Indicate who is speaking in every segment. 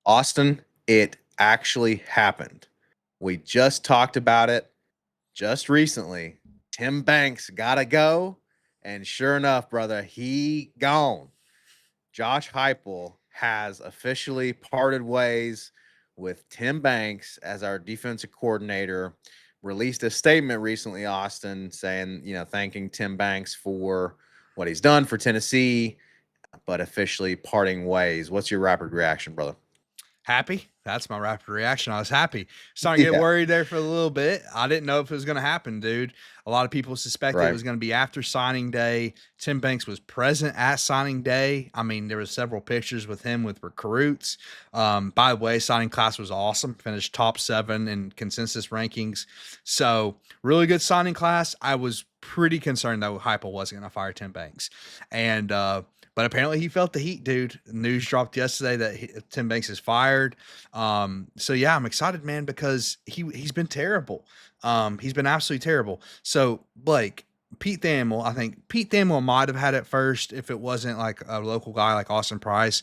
Speaker 1: Austin, it actually happened. We just talked about it just recently. Tim Banks gotta go, and sure enough, brother, he gone. Josh Heupel has officially parted ways with Tim Banks as our defensive coordinator. Released a statement recently, Austin, saying, thanking Tim Banks for what he's done for Tennessee, but officially parting ways. What's your rapid reaction, brother?
Speaker 2: Happy? That's my rapid reaction. I was happy. Starting to get
Speaker 1: Yeah,
Speaker 2: worried there for a little bit. I didn't know if it was going to happen, dude. A lot of people suspected it
Speaker 1: right.
Speaker 2: was going to be after signing day. Tim Banks was present at signing day. I mean, there was several pictures with him with recruits. By the way, signing class was awesome. Finished top 7 in consensus rankings. So really good signing class. I was pretty concerned that Heupel wasn't going to fire Tim Banks. And but apparently he felt the heat, dude. News dropped yesterday that Tim Banks is fired. So yeah, I'm excited, man, because he's been terrible. He's been absolutely terrible. So Blake, Pete Thamel, I think Pete Thamel might have had it first if it wasn't like a local guy like Austin Price.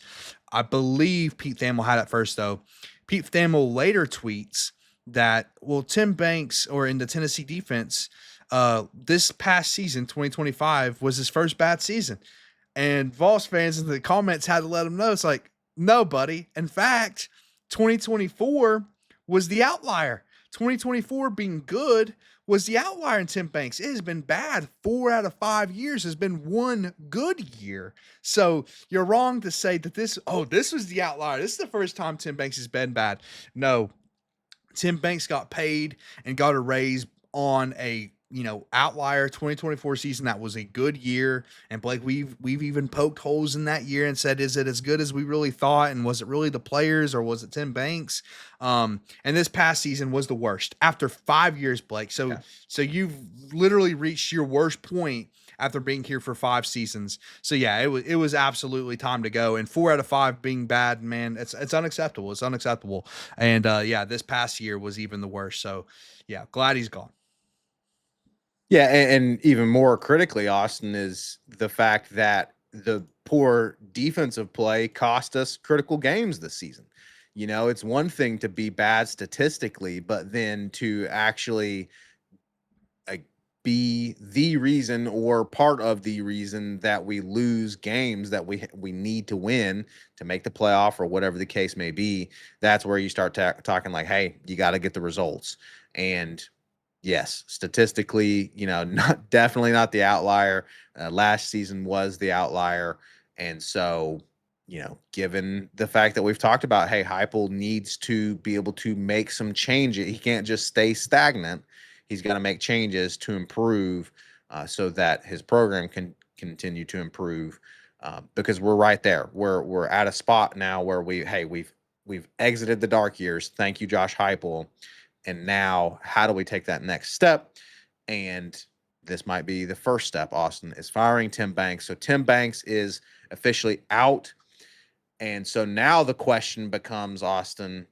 Speaker 2: I believe Pete Thamel had it first though. Pete Thamel later tweets that, well, Tim Banks or in the Tennessee defense, this past season, 2025, was his first bad season. And Vols fans in the comments had to let him know. It's like, no, buddy. In fact, 2024 was the outlier. 2024 being good was the outlier in Tim Banks. It has been bad. 4 out of 5 years has been one good year. So you're wrong to say that this was the outlier. This is the first time Tim Banks has been bad. No, Tim Banks got paid and got a raise on a outlier 2024 season that was a good year. And Blake, we've even poked holes in that year and said, is it as good as we really thought? And was it really the players or was it Tim Banks? And this past season was the worst after 5 years, Blake. So
Speaker 1: Yeah.
Speaker 2: so you've literally reached your worst point after being here for 5 seasons. So yeah, it was absolutely time to go. And 4 out of 5 being bad, man, it's unacceptable. It's unacceptable. And yeah, this past year was even the worst. So yeah, glad he's gone.
Speaker 1: Yeah, and even more critically, Austin, is the fact that the poor defensive play cost us critical games this season. It's one thing to be bad statistically, but then to actually like be the reason or part of the reason that we lose games that we need to win to make the playoff or whatever the case may be. That's where you start talking like, hey, you got to get the results. And yes, statistically, not definitely not the outlier. Last season was the outlier, and so given the fact that we've talked about, hey, Heupel needs to be able to make some changes. He can't just stay stagnant. He's got to make changes to improve, so that his program can continue to improve. Because we're right there. We're at a spot now where we've exited the dark years. Thank you, Josh Heupel. And now, how do we take that next step? And this might be the first step, Austin, is firing Tim Banks. So Tim Banks is officially out. And so now the question becomes, Austin,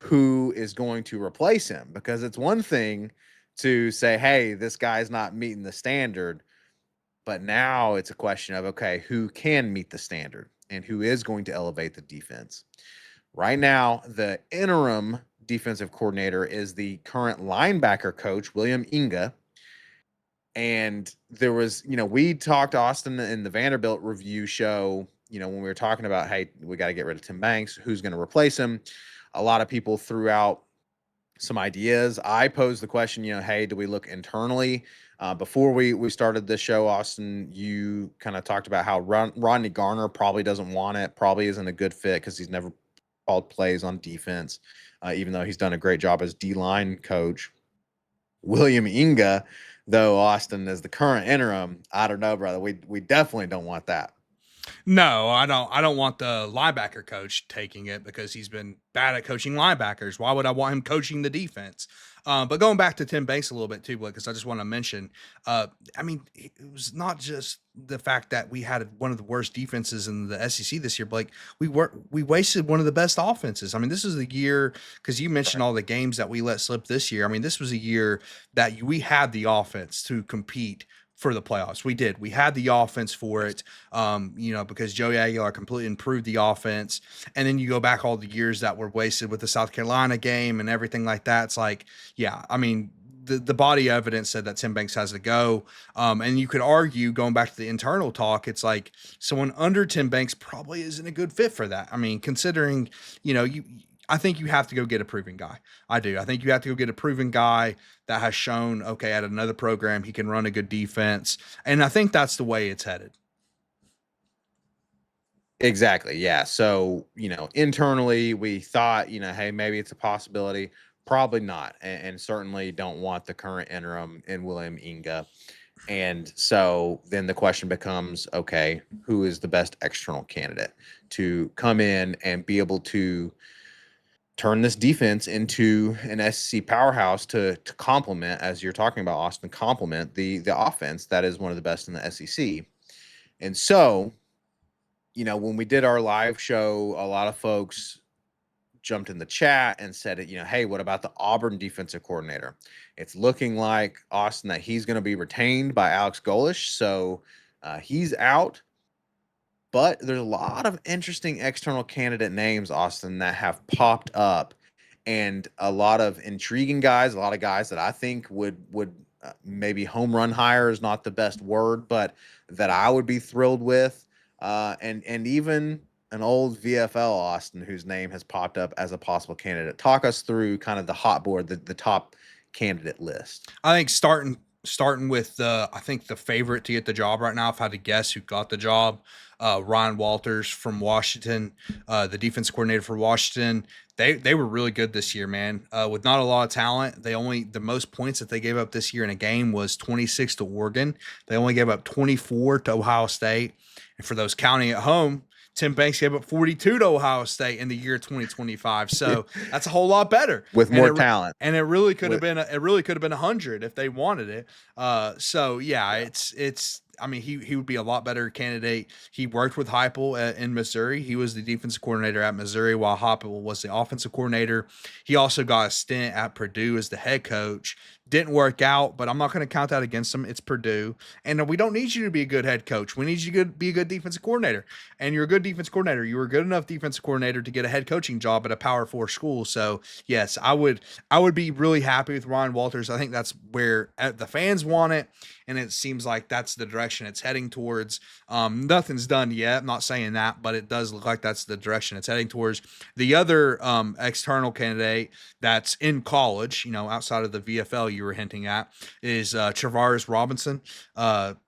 Speaker 1: who is going to replace him? Because it's one thing to say, hey, this guy's not meeting the standard. But now it's a question of, okay, who can meet the standard and who is going to elevate the defense? Right now, the interim defensive coordinator is the current linebacker coach, William Inga. And there was, we talked Austin in the Vanderbilt review show, when we were talking about, hey, we got to get rid of Tim Banks, who's going to replace him. A lot of people threw out some ideas. I posed the question, hey, do we look internally? Before we started this show, Austin, you kind of talked about how Rodney Garner probably doesn't want it, probably isn't a good fit because he's never called plays on defense, even though he's done a great job as D-line coach. William Inga, though, Austin, as the current interim, I don't know, brother. We definitely don't want that.
Speaker 2: No, I don't. I don't want the linebacker coach taking it because he's been bad at coaching linebackers. Why would I want him coaching the defense? But going back to Tim Banks a little bit too, because I just want to mention, I mean, it was not just the fact that we had one of the worst defenses in the SEC this year. Blake, we wasted one of the best offenses. I mean, this is the year because you mentioned all the games that we let slip this year. I mean, this was a year that we had the offense to compete for the playoffs. We did. We had the offense for it, because Joey Aguilar completely improved the offense. And then you go back all the years that were wasted with the South Carolina game and everything like that. It's like, yeah, I mean, the body evidence said that Tim Banks has to go. And you could argue, going back to the internal talk, it's like someone under Tim Banks probably isn't a good fit for that. I mean, considering, I think you have to go get a proven guy. I do. I think you have to go get a proven guy that has shown, okay, at another program, he can run a good defense. And I think that's the way it's headed.
Speaker 1: Exactly. Yeah. So, internally we thought, hey, maybe it's a possibility. Probably not. And certainly don't want the current interim in William Inga. And so then the question becomes, okay, who is the best external candidate to come in and be able to turn this defense into an SEC powerhouse to complement, as you're talking about, Austin, complement the offense that is one of the best in the SEC. And so, when we did our live show, a lot of folks jumped in the chat and said, hey, what about the Auburn defensive coordinator? It's looking like, Austin, that he's going to be retained by Alex Golish. So he's out. But there's a lot of interesting external candidate names, Austin, that have popped up, and a lot of intriguing guys, a lot of guys that I think would maybe home run hire is not the best word, but that I would be thrilled with, and even an old VFL, Austin, whose name has popped up as a possible candidate. Talk us through kind of the hot board, the top candidate list.
Speaker 2: I think starting with I think the favorite to get the job right now, if I had to guess who got the job, Ryan Walters from Washington, the defense coordinator for Washington. They were really good this year, man. With not a lot of talent, the most points that they gave up this year in a game was 26 to Oregon. They only gave up 24 to Ohio State. And for those counting at home, Tim Banks gave up 42 to Ohio State in the year 2025. So that's a whole lot better
Speaker 1: with more talent.
Speaker 2: And it really could have been 100 if they wanted it. So yeah, it's. I mean, he would be a lot better candidate. He worked with Heupel in Missouri. He was the defensive coordinator at Missouri while Heupel was the offensive coordinator. He also got a stint at Purdue as the head coach. Didn't work out, but I'm not going to count that against him. It's Purdue. And we don't need you to be a good head coach. We need you to be a good defensive coordinator. And you're a good defensive coordinator. You were a good enough defensive coordinator to get a head coaching job at a Power 4 school. So, yes, I would be really happy with Ryan Walters. I think that's where the fans want it, and it seems like that's the direction it's heading towards. Nothing's done yet. I'm not saying that, but it does look like that's the direction it's heading towards. The other external candidate that's in college, outside of the VFL you were hinting at, is Travaris Robinson.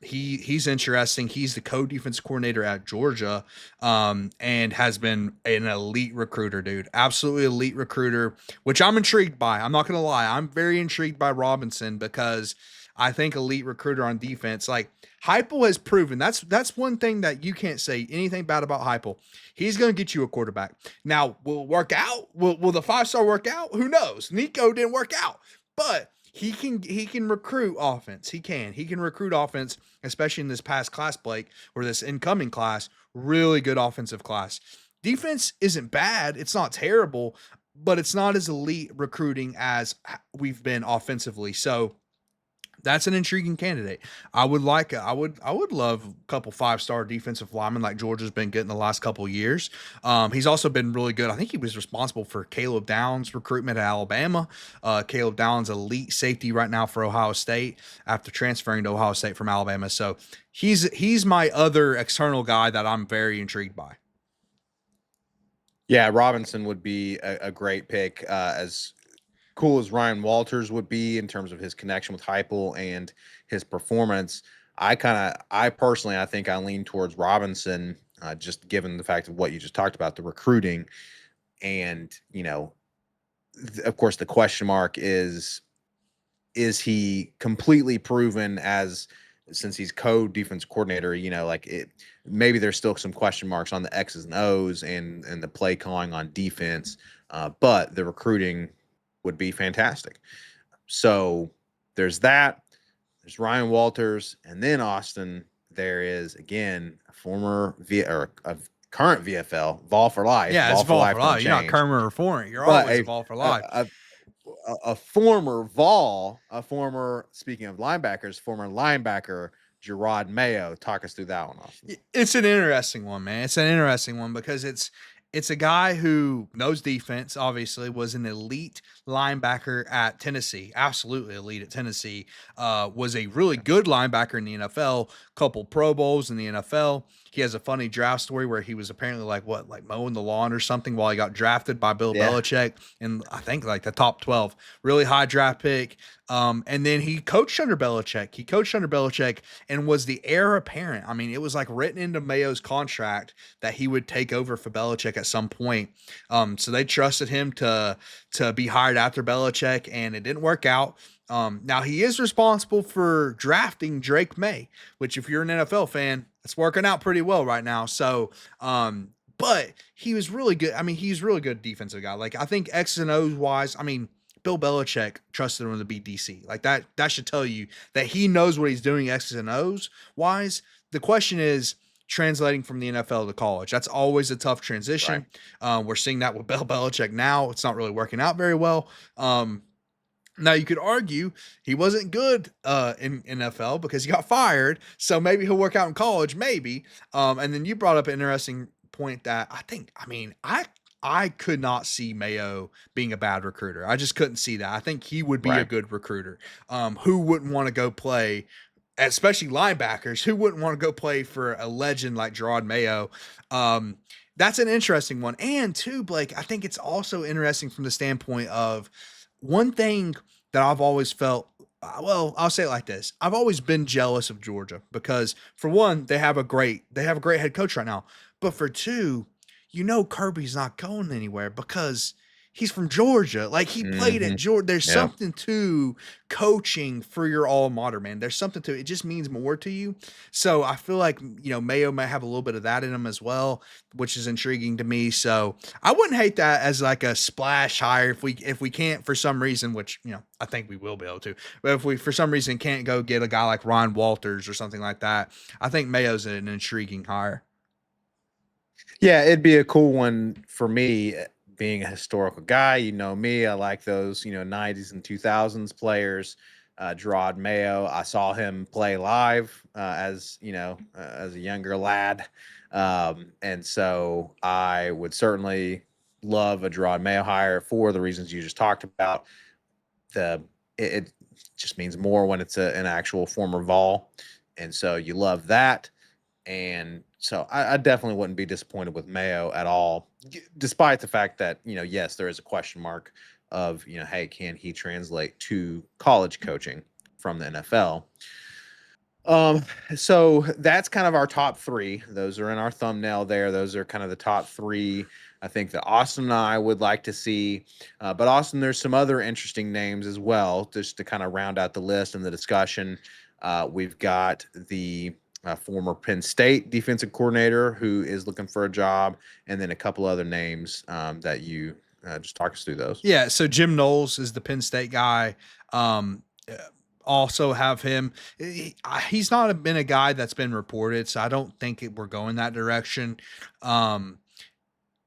Speaker 2: He's interesting. He's the co-defense coordinator at Georgia, and has been an elite recruiter, dude. Absolutely elite recruiter, which I'm intrigued by. I'm not going to lie. I'm very intrigued by Robinson because I think elite recruiter on defense, like Heupel has proven. That's one thing that you can't say anything bad about Heupel. He's going to get you a quarterback. Now, will it work out? Will the 5-star work out? Who knows? Nico didn't work out, but he can recruit offense. He can recruit offense, especially in this past class, Blake, or this incoming class. Really good offensive class. Defense isn't bad. It's not terrible, but it's not as elite recruiting as we've been offensively. So that's an intriguing candidate. I would love a couple 5-star defensive linemen like Georgia's been getting the last couple of years. He's also been really good. I think he was responsible for Caleb Downs' recruitment at Alabama. Caleb Downs, elite safety right now for Ohio State after transferring to Ohio State from Alabama. So he's my other external guy that I'm very intrigued by.
Speaker 1: Yeah, Robinson would be a great pick, as cool as Ryan Walters would be in terms of his connection with Heupel and his performance. I personally, I think I lean towards Robinson, just given the fact of what you just talked about, the recruiting. And, of course, the question mark is he completely proven since he's co-defense coordinator, maybe there's still some question marks on the X's and O's and the play calling on defense. But the recruiting would be fantastic. So there's that. There's Ryan Walters, and then Austin. There is again a current VFL, Vol for life.
Speaker 2: Yeah,
Speaker 1: Vol
Speaker 2: it's Vol for life. You're not Kermer or Foreign. You're always Vol for life.
Speaker 1: a former Vol, speaking of linebackers, former linebacker Gerard Mayo. Talk us through that one, Austin.
Speaker 2: It's an interesting one, man. It's an interesting one because it's a guy who knows defense, obviously, was an elite linebacker at Tennessee, absolutely elite at Tennessee, was a really good linebacker in the NFL, couple Pro Bowls in the NFL. He has a funny draft story where he was apparently like mowing the lawn or something while he got drafted by Bill
Speaker 1: Yeah,
Speaker 2: Belichick in I think like the top 12, really high draft pick. And then he coached under Belichick. He coached under Belichick and was the heir apparent. I mean, it was like written into Mayo's contract that he would take over for Belichick at some point. So they trusted him to be hired after Belichick, and it didn't work out. Now he is responsible for drafting Drake May, which if you're an NFL fan, it's working out pretty well right now. So, but he was really good. I mean, he's really good defensive guy. Like I think X's and O's wise, I mean, Bill Belichick trusted him to be DC. Like that should tell you that he knows what he's doing X's and O's wise. The question is translating from the NFL to college. That's always a tough
Speaker 1: right.
Speaker 2: transition. We're seeing that with Bill Belichick now. It's not really working out very well. Now you could argue he wasn't good in NFL because he got fired. So maybe he'll work out in college, maybe. And then you brought up an interesting point that I could not see Mayo being a bad recruiter. I just couldn't see that. I think he would be a
Speaker 1: Right.
Speaker 2: good recruiter. Who wouldn't want to go play, especially linebackers, who wouldn't want to go play for a legend like Gerard Mayo? That's an interesting one. And two, Blake, I think it's also interesting from the standpoint of one thing that I've always felt. Well, I'll say it like this: I've always been jealous of Georgia because, for one, they have a great head coach right now. But for two, Kirby's not going anywhere because he's from Georgia. Like he played at
Speaker 1: Hmm.
Speaker 2: Georgia. There's
Speaker 1: Yeah.
Speaker 2: something to coaching for your alma mater, man. There's something to it. It just means more to you. So I feel like Mayo might have a little bit of that in him as well, which is intriguing to me. So I wouldn't hate that as like a splash hire if we can't for some reason, which I think we will be able to. But if we for some reason can't go get a guy like Ron Walters or something like that, I think Mayo's an intriguing hire.
Speaker 1: Yeah, it'd be a cool one for me, being a historical guy. You know me, I like those, 90s and 2000s players. Gerard Mayo, I saw him play live as a younger lad. And so I would certainly love a Gerard Mayo hire for the reasons you just talked about. It just means more when it's an actual former Vol. And so you love that. And so I definitely wouldn't be disappointed with Mayo at all, despite the fact that, yes, there is a question mark of, hey, can he translate to college coaching from the NFL? Um, so that's kind of our top three. Those are in our thumbnail there. Those are kind of the top three I think that Austin and I would like to see. But Austin, there's some other interesting names as well, just to kind of round out the list and the discussion. We've got the former Penn State defensive coordinator who is looking for a job, and then a couple other names that you just talk us through those.
Speaker 2: Yeah, so Jim Knowles is the Penn State guy. Uh, Also have him. He's not been a guy that's been reported, so I don't think we're going that direction. Um,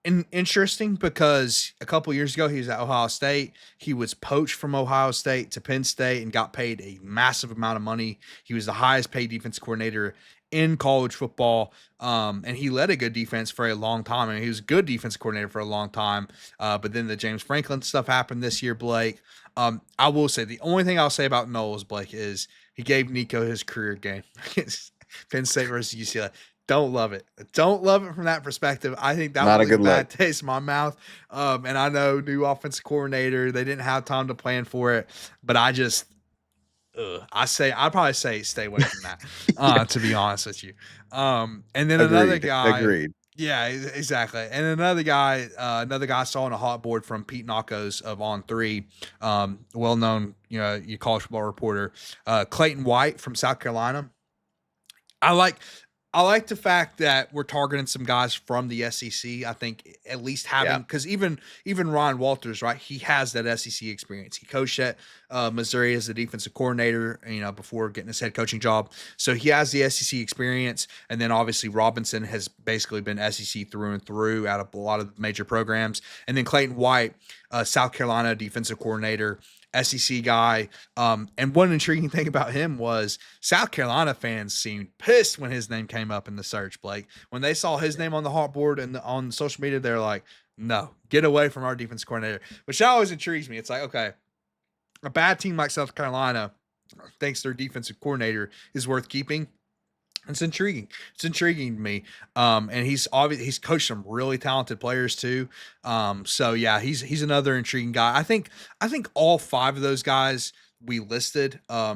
Speaker 2: and interesting because a couple years ago he was at Ohio State. He was poached from Ohio State to Penn State and got paid a massive amount of money. He was the highest paid defense coordinator in college football, and he led a good defense for a long time. I mean, he was a good defense coordinator for a long time. But then the James Franklin stuff happened this year, Blake. I will say the only thing I'll say about Knowles, Blake, is he gave Nico his career game against Penn State versus UCLA. Don't love it. Don't love it from that perspective. I think that
Speaker 1: Not
Speaker 2: will
Speaker 1: a
Speaker 2: leave a
Speaker 1: good look.
Speaker 2: bad taste in my mouth. And I know new offensive coordinator, they didn't have time to plan for it, but I'd probably say stay away from that.
Speaker 1: Yeah,
Speaker 2: To be honest with you. And then another
Speaker 1: agreed.
Speaker 2: guy,
Speaker 1: Agreed.
Speaker 2: yeah, exactly. And another guy I saw on a hot board from Pete Knockos of On Three, well known, you college football reporter, Clayton White from South Carolina. I like I like the fact that we're targeting some guys from the SEC. I think at least
Speaker 1: Yeah.
Speaker 2: having, because even Ryan Walters, right? He has that SEC experience. He coached at Missouri as the defensive coordinator, before getting his head coaching job. So he has the SEC experience, and then obviously Robinson has basically been SEC through and through out of a lot of major programs, and then Clayton White, South Carolina defensive coordinator. SEC guy. And one intriguing thing about him was South Carolina fans seemed pissed when his name came up in the search, Blake. When they saw his name on the hot board and on social media, they're like, no, get away from our defense coordinator, which always intrigues me. It's like, okay, a bad team like South Carolina thinks their defensive coordinator is worth keeping. It's intriguing. It's intriguing to me. And he's coached some really talented players too. So yeah, he's another intriguing guy. I think all five of those guys we listed, uh,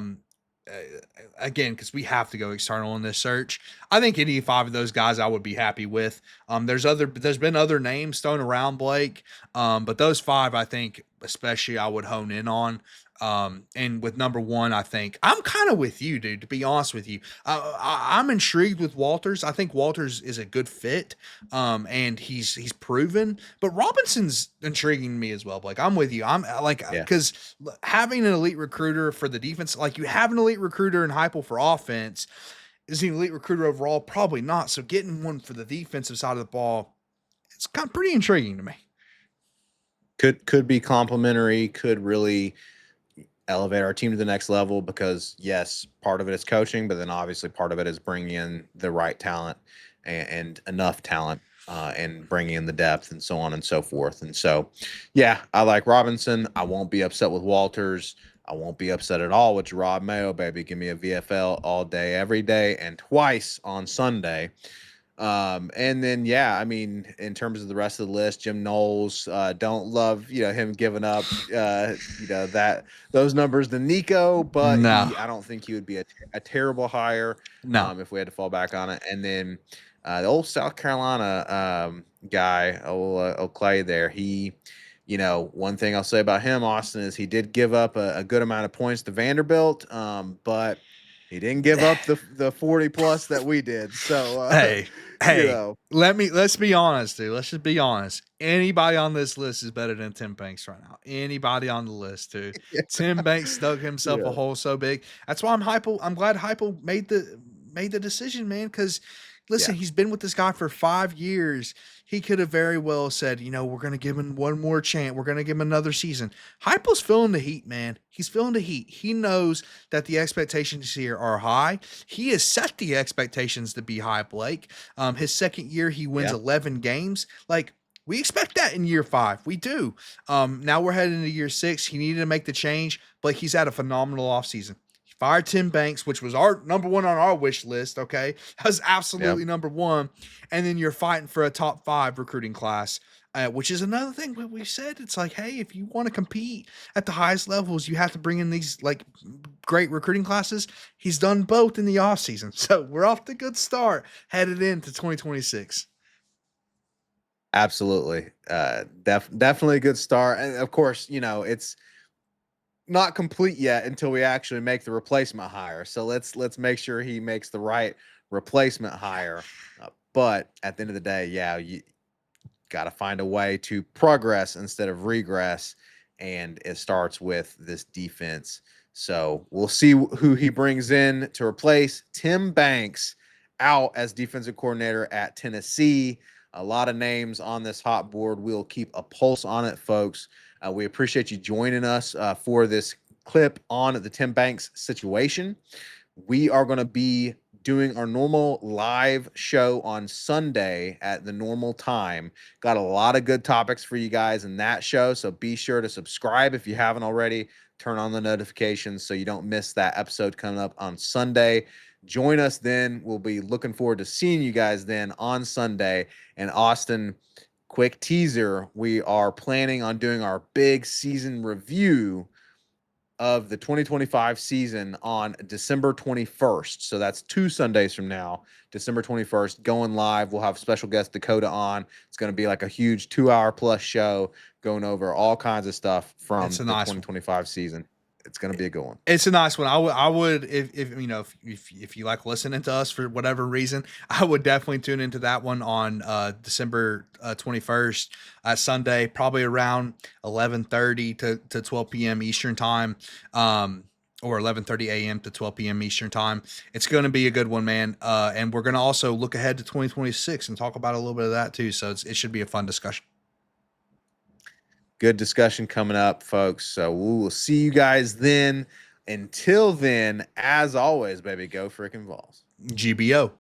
Speaker 2: again, because we have to go external in this search. I think any five of those guys I would be happy with. There's been other names thrown around, Blake. But those five, I think, especially I would hone in on. And with number one, I think I'm kind of with you, dude, to be honest with you. I'm intrigued with Walters. I think Walters is a good fit, and he's proven. But Robinson's intriguing me as well. Like I'm with you. I'm like
Speaker 1: Yeah.
Speaker 2: because having an elite recruiter for the defense, like you have an elite recruiter in Heupel for offense, is he an elite recruiter overall? Probably not. So getting one for the defensive side of the ball, it's kind of pretty intriguing to me.
Speaker 1: Could be complimentary, could really elevate our team to the next level because yes, part of it is coaching, but then obviously part of it is bringing in the right talent and enough talent, and bringing in the depth and so on and so forth. And so, yeah, I like Robinson. I won't be upset with Walters. I won't be upset at all with Gerard Mayo, baby. Give me a VFL all day, every day, and twice on Sunday. And then yeah, I mean, in terms of the rest of the list, Jim Knowles, don't love him giving up that those numbers to Nico, but
Speaker 2: No,
Speaker 1: I don't think he would be a terrible hire
Speaker 2: no.
Speaker 1: if we had to fall back on it. And then the old South Carolina guy, old Clay there, one thing I'll say about him, Austin, is he did give up a good amount of points to Vanderbilt, but he didn't give up the 40 plus that we did. So
Speaker 2: Hey,
Speaker 1: you
Speaker 2: hey,
Speaker 1: know,
Speaker 2: let's be honest, dude. Let's just be honest. Anybody on this list is better than Tim Banks right now. Anybody on the list, dude. Tim Banks dug himself a
Speaker 1: yeah,
Speaker 2: hole so big. That's why I'm glad Heupel made the decision, man. Because
Speaker 1: yeah,
Speaker 2: listen, he's been with this guy for 5 years. He could have very well said, we're gonna give him one more chance. We're gonna give him another season. Heupel's feeling the heat, man. He's feeling the heat. He knows that the expectations here are high. He has set the expectations to be high, Blake. His second year, he wins
Speaker 1: yeah,
Speaker 2: 11 games. Like, we expect that in year 5. We do. Now we're heading into year 6. He needed to make the change, but he's had a phenomenal offseason. He fired Tim Banks, which was our number one on our wish list. Okay. That was
Speaker 1: yeah.
Speaker 2: absolutely number one. And then you're fighting for a top 5 recruiting class. Which is another thing that we said. It's like, hey, if you want to compete at the highest levels, you have to bring in these like great recruiting classes. He's done both in the offseason. So we're off to a good start headed into 2026.
Speaker 1: Absolutely. Definitely a good start. And of course, it's not complete yet until we actually make the replacement hire. So let's make sure he makes the right replacement hire. But at the end of the day, yeah, you got to find a way to progress instead of regress, and it starts with this defense. So we'll see who he brings in to replace Tim Banks out as defensive coordinator at Tennessee. A lot of names on this hot board. We'll keep a pulse on it, folks. We appreciate you joining us for this clip on the Tim Banks situation. We are going to be doing our normal live show on Sunday at the normal time. Got a lot of good topics for you guys in that show, so be sure to subscribe if you haven't already. Turn on the notifications so you don't miss that episode coming up on Sunday. Join us then. We'll be looking forward to seeing you guys then on Sunday. And Austin, quick teaser, we are planning on doing our big season review of the 2025 season on December 21st. So that's 2 Sundays from now, December 21st, going live. We'll have special guest Dakota on. It's going to be like a huge 2-hour plus show going over all kinds of stuff from
Speaker 2: It's a
Speaker 1: the
Speaker 2: nice one.
Speaker 1: 2025 season. It's going to be a good one.
Speaker 2: It's a nice one. I would if you know if you like listening to us for whatever reason, I would definitely tune into that one on December 21st, Sunday, probably around 11:30 to 12 p.m. Eastern time, or 11:30 a.m. to 12 p.m. Eastern time. It's going to be a good one, man. And we're going to also look ahead to 2026 and talk about a little bit of that too. So it should be a fun discussion.
Speaker 1: Good discussion coming up, folks. So we will see you guys then. Until then, as always, baby, go freaking Vols.
Speaker 2: GBO.